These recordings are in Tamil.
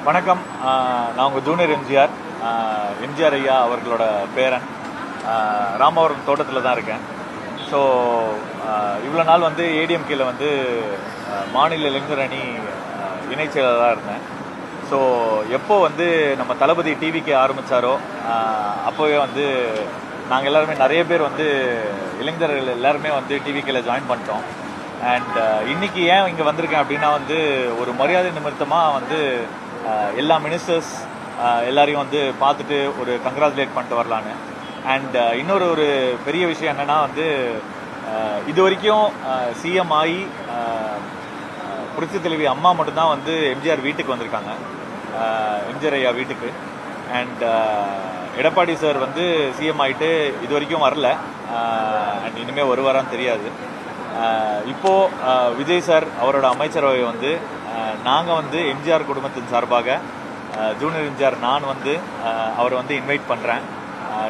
வணக்கம். நான் உங்கள் ஜூனியர் எம்ஜிஆர் எம்ஜிஆர் ஐயா அவர்களோட பேரன். ராமவரம் தோட்டத்தில் தான் இருக்கேன். ஸோ இவ்வளோ நாள் வந்து ஏடிஎம்கேல வந்து மாநில இளைஞர் அணி இணைச் செயலராக இருந்தேன். ஸோ எப்போ வந்து நம்ம தளபதி டிவிக்கு ஆரம்பித்தாரோ அப்போவே வந்து நாங்கள் எல்லாருமே நிறைய பேர் வந்து இளைஞர்கள் எல்லாருமே வந்து டிவிக்கில் ஜாயின் பண்ணிட்டோம். அண்ட் இன்னைக்கு ஏன் இங்கே வந்திருக்கேன் அப்படின்னா வந்து ஒரு மரியாதை நிமித்தமாக வந்து எல்லா மினிஸ்டர்ஸ் எல்லாரையும் வந்து பார்த்துட்டு ஒரு கங்க்ராச்சுலேட் பண்ணிட்டு வரலான்னு. அண்ட் இன்னொரு ஒரு பெரிய விஷயம் என்னன்னா வந்து இது வரைக்கும் சிஎம் ஆகி புரட்சி தலைவி அம்மா மட்டும்தான் வந்து எம்ஜிஆர் வீட்டுக்கு வந்திருக்காங்க, எம்ஜிஆர் ஐயா வீட்டுக்கு. அண்ட் எடப்பாடி சார் வந்து சிஎம் ஆகிட்டு இது வரைக்கும் வரல. அண்ட் இனிமேல் வருவாரான்னு தெரியாது. இப்போது விஜய் சார் அவரோட அமைச்சரவை வந்து நாங்கள் வந்து எம்ஜிஆர் குடும்பத்தின் சார்பாக ஜூனியர் எம்ஜிஆர் நான் வந்து அவரை வந்து இன்வைட் பண்ணுறேன்.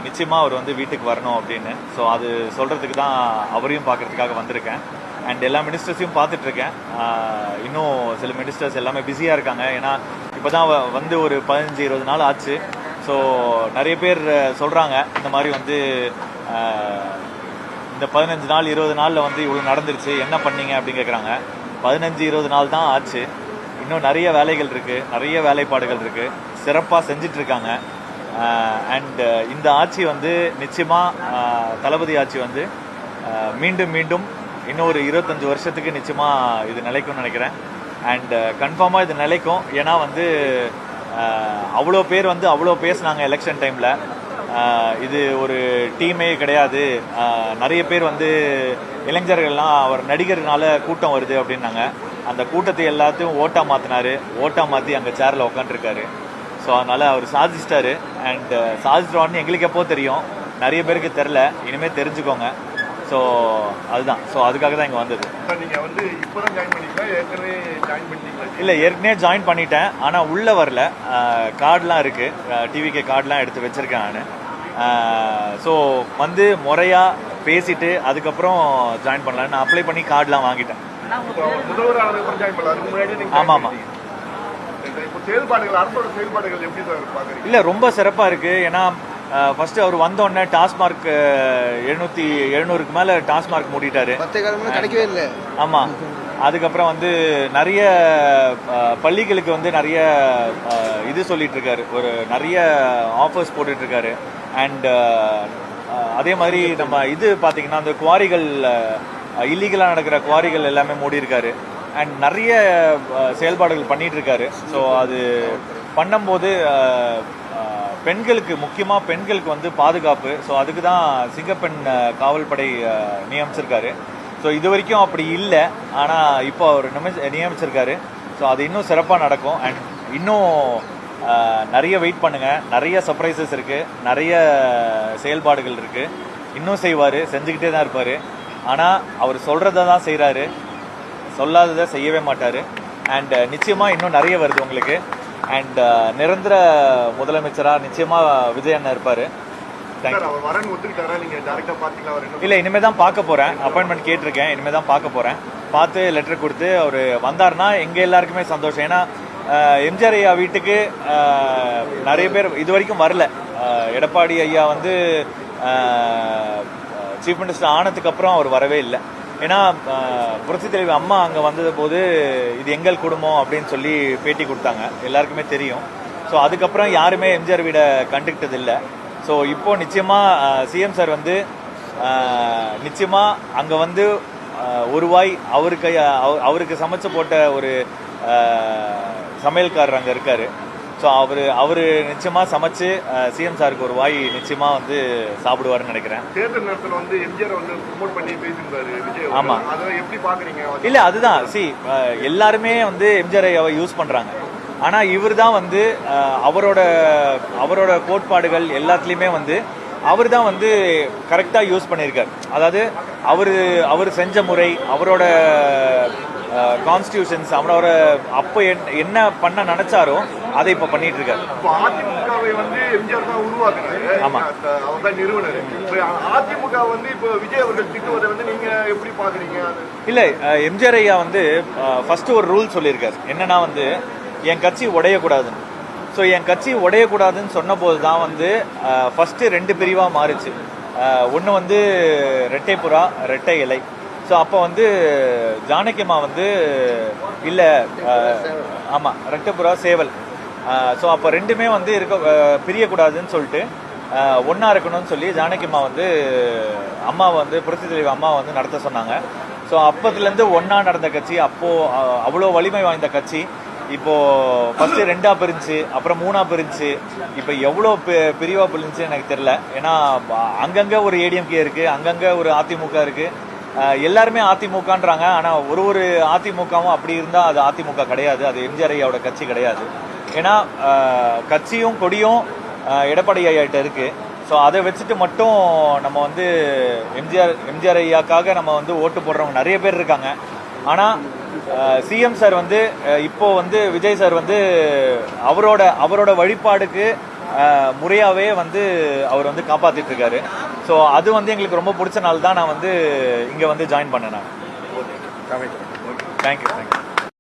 நிச்சயமாக அவர் வந்து வீட்டுக்கு வரணும் அப்படின்னு. ஸோ அது சொல்கிறதுக்கு தான் அவரையும் பார்க்குறதுக்காக வந்திருக்கேன். அண்ட் எல்லா மினிஸ்டர்ஸையும் பார்த்துட்ருக்கேன். இன்னும் சில மினிஸ்டர்ஸ் எல்லாமே பிஸியாக இருக்காங்க. ஏன்னா இப்போ தான் வந்து ஒரு 15-20 நாள் ஆச்சு. ஸோ நிறைய பேர் சொல்கிறாங்க இந்த மாதிரி வந்து இந்த 15 நாள் 20 நாளில் வந்து இவ்வளோ நடந்துருச்சு, என்ன பண்ணீங்க அப்படின்னு கேட்குறாங்க. 15-20 நாள் தான் ஆச்சு. இன்னும் நிறைய வேலைகள் இருக்குது, நிறைய வேலைப்பாடுகள் இருக்குது, சிறப்பாக செஞ்சிட்ருக்காங்க. அண்ட் இந்த ஆட்சி வந்து நிச்சயமாக தளபதி ஆட்சி வந்து மீண்டும் மீண்டும் இன்னும் ஒரு 25 வருஷத்துக்கு நிச்சயமாக இது நிலைக்கும்னு நினைக்கிறேன். அண்ட் கன்ஃபார்மாக இது நிலைக்கும். ஏன்னா வந்து அவ்வளோ பேர் வந்து அவ்வளோ பேசுனாங்க எலெக்ஷன் டைமில். இது ஒரு டீமே கிடையாது, நிறைய பேர் வந்து இளைஞர்கள்லாம் அவர் நடிகர்னால கூட்டம் வருது அப்படின்னாங்க. அந்த கூட்டத்தை எல்லாத்தையும் ஓட்டாக மாற்றினாரு, ஓட்டாக மாற்றி அங்கே சேரில் உட்காந்துருக்காரு. ஸோ அதனால் அவர் சாதிச்சிட்டாரு. அண்ட் சாதிச்சிட்டோன்னு எங்களுக்கு எப்போ தெரியும், நிறைய பேருக்கு தெரில, இனிமேல் தெரிஞ்சுக்கோங்க. ஸோ அதுதான். ஸோ அதுக்காக தான் இங்கே வந்தது. இல்லை, ஏற்கனவே ஜாயின் பண்ணிட்டேன். ஆனால் உள்ளே வரல. கார்டெலாம் இருக்குது, டிவிக்கு கார்டெலாம் எடுத்து வச்சுருக்கேன் நான். ஸோ வந்து முறையாக பேசிட்டு அதுக்கப்புறம் ஜாயின் பண்ணலான்னு நான் அப்ளை பண்ணி கார்டெலாம் வாங்கிட்டேன். ஆமாம் ஆமாம். இல்லை, ரொம்ப சிறப்பாக இருக்குது. ஏன்னா ஃபர்ஸ்ட் அவர் வந்தோடனே டாஸ்மார்க் 700க்கு மேலே டாஸ்மார்க் மூடிட்டாரு, கிடைக்கவே இல்லை. ஆமாம். அதுக்கப்புறம் வந்து நிறைய பள்ளிகளுக்கு வந்து நிறைய இது சொல்லிட்டு இருக்காரு, ஒரு நிறைய ஆஃபர்ஸ் போட்டுட்டு இருக்காரு. அண்ட் அதே மாதிரி நம்ம இது பார்த்தீங்கன்னா அந்த குவாரிகள், இல்லீகலாக நடக்கிற குவாரிகள் எல்லாமே மூடி இருக்காரு. அண்ட் நிறைய செயல்பாடுகள் பண்ணிட்டு இருக்காரு. ஸோ அது பண்ணும்போது பெண்களுக்கு, முக்கியமாக பெண்களுக்கு வந்து பாதுகாப்பு. ஸோ அதுக்கு தான் சிங்கப்பெண் காவல் படை நியமிச்சிருக்காரு. ஸோ இது வரைக்கும் அப்படி இல்லை, ஆனால் இப்போ அவர் நியமிச்சிருக்காரு. ஸோ அது இன்னும் சிறப்பாக நடக்கும். அண்ட் இன்னும் நிறைய வெயிட் பண்ணுங்கள், நிறைய சர்ப்ரைசஸ் இருக்குது, நிறைய செயல்பாடுகள் இருக்குது. இன்னும் செய்வார், செஞ்சுக்கிட்டே தான் இருப்பார். ஆனால் அவர் சொல்கிறத தான் செய்கிறாரு, சொல்லாததை செய்யவே மாட்டார். அண்ட் நிச்சயமாக இன்னும் நிறைய வருது உங்களுக்கு. அண்ட் நிரந்தர முதலமைச்சராக நிச்சயமாக விஜய் அண்ணா இருப்பார். இல்லை, இனிமேல் தான் பார்க்க போகிறேன். அப்பாயின்மெண்ட் கேட்டிருக்கேன், இனிமேல் தான் பார்க்க போகிறேன். பார்த்து லெட்டர் கொடுத்து அவர் வந்தார்னா எங்கள் எல்லாருக்குமே சந்தோஷம். ஏன்னா எம்ஜிஆர் ஐயா வீட்டுக்கு நிறைய பேர் இது வரைக்கும் வரல. எடப்பாடி ஐயா வந்து சீஃப் மினிஸ்டர் ஆனதுக்கப்புறம் அவர் வரவே இல்லை. ஏன்னா புரட்சி தலைவி அம்மா அங்கே வந்தது போது இது எங்கள் குடும்பம் அப்படின்னு சொல்லி பேட்டி கொடுத்தாங்க, எல்லாருக்குமே தெரியும். ஸோ அதுக்கப்புறம் யாருமே எம்ஜிஆர் வீடை கண்டுக்கிட்டது இல்லை. ஸோ இப்போது நிச்சயமாக சிஎம் சார் வந்து நிச்சயமாக அங்கே வந்து ஒரு வாய் அவருக்கு சமைச்சு போட்ட ஒரு சமையல்காரர் அங்கே இருக்கார். ஸோ அவர் நிச்சயமாக சமைச்சு சிஎம் சாருக்கு ஒரு வாய் நிச்சயமாக வந்து சாப்பிடுவாருன்னு நினைக்கிறேன். தேர்தல் நேரத்தில் வந்து எம்ஜிஆர் வந்து ப்ரொமோட் பண்ணி பேசியிருந்தாரு. ஆமாம், அதை எப்படி பார்க்குறீங்க? இல்லை, அதுதான். எல்லாருமே வந்து எம்ஜிஆர் ஐயாவை யூஸ் பண்ணுறாங்க. ஆனால் இவர் தான் வந்து அவரோட கோட்பாடுகள் எல்லாத்துலேயுமே வந்து அவர் தான் வந்து கரெக்டாக யூஸ் பண்ணியிருக்கார். அதாவது அவர் செஞ்ச முறை, அவரோட கான்ஸ்டியூஷன்ஸ், அவரோட அப்போ என்ன பண்ண நினைச்சாரோ அதை இப்போ பண்ணிட்டு இருக்காரு. அதிமுகவை வந்து எம்ஜிஆர் தான் உருவாக்குறாரு. ஆமா, அவர் தான் நிறுவனர். அதிமுக வந்து இப்போ விஜய் அவர்கள் திட்டுவதை வந்து நீங்க எப்படி பாக்குறீங்க? இல்ல, எம்ஜிஆர் ஐயா வந்து ஃபர்ஸ்ட் ஒரு ரூல் சொல்லியிருக்காரு. என்னன்னா வந்து என் கட்சி உடையக்கூடாதுன்னு. ஸோ என் கட்சி உடையக்கூடாதுன்னு சொன்னபோது தான் வந்து ஃபஸ்ட்டு 2 பிரிவாக மாறுச்சு. ஒன்று வந்து ரெட்டை புறா, ரெட்டை இலை. ஸோ அப்போ வந்து ஜானகியம்மா வந்து இல்லை, ஆமாம், ரெட்டை புறா சேவல். ஸோ அப்போ ரெண்டுமே வந்து பிரியக்கூடாதுன்னு சொல்லிட்டு ஒன்றா இருக்கணும்னு சொல்லி ஜானகியம்மா வந்து அம்மாவை வந்து புரட்சி தலைவர் அம்மாவை வந்து நடத்த சொன்னாங்க. ஸோ அப்போதுலேருந்து ஒன்றா நடந்த கட்சி, அப்போது அவ்வளோ வலிமை வாய்ந்த கட்சி இப்போது ஃபஸ்ட்டு 2ஆ பிரிஞ்சு, அப்புறம் 3ஆ பிரிஞ்சு, இப்போ எவ்வளோ பிரிவாக பிரிஞ்சுன்னு எனக்கு தெரில. ஏன்னா அங்கங்கே ஒரு ஏடிஎம்கே இருக்குது, அங்கங்கே ஒரு அதிமுக இருக்குது. எல்லாருமே அதிமுகன்றாங்க. ஆனால் ஒரு அதிமுகவும் அப்படி இருந்தால் அது அதிமுக கிடையாது, அது எம்ஜிஆர் ஐயாவோட கட்சி கிடையாது. ஏன்னா கட்சியும் கொடியும் எடப்பாடி ஐயாட்ட இருக்குது. ஸோ அதை வச்சுட்டு மட்டும் நம்ம வந்து எம்ஜிஆர் ஐயாக்காக நம்ம வந்து ஓட்டு போடுறவங்க நிறைய பேர் இருக்காங்க. ஆனால் சிஎம் சார் வந்து இப்போ வந்து விஜய் சார் வந்து அவரோட வழிபாடுக்கு முறையாகவே வந்து அவர் வந்து காப்பாற்றிட்டு இருக்காரு. ஸோ அது வந்து எங்களுக்கு ரொம்ப பிடிச்ச நாள் தான் நான் வந்து இங்கே வந்து ஜாயின் பண்ணேன். நான் தேங்க்யூ.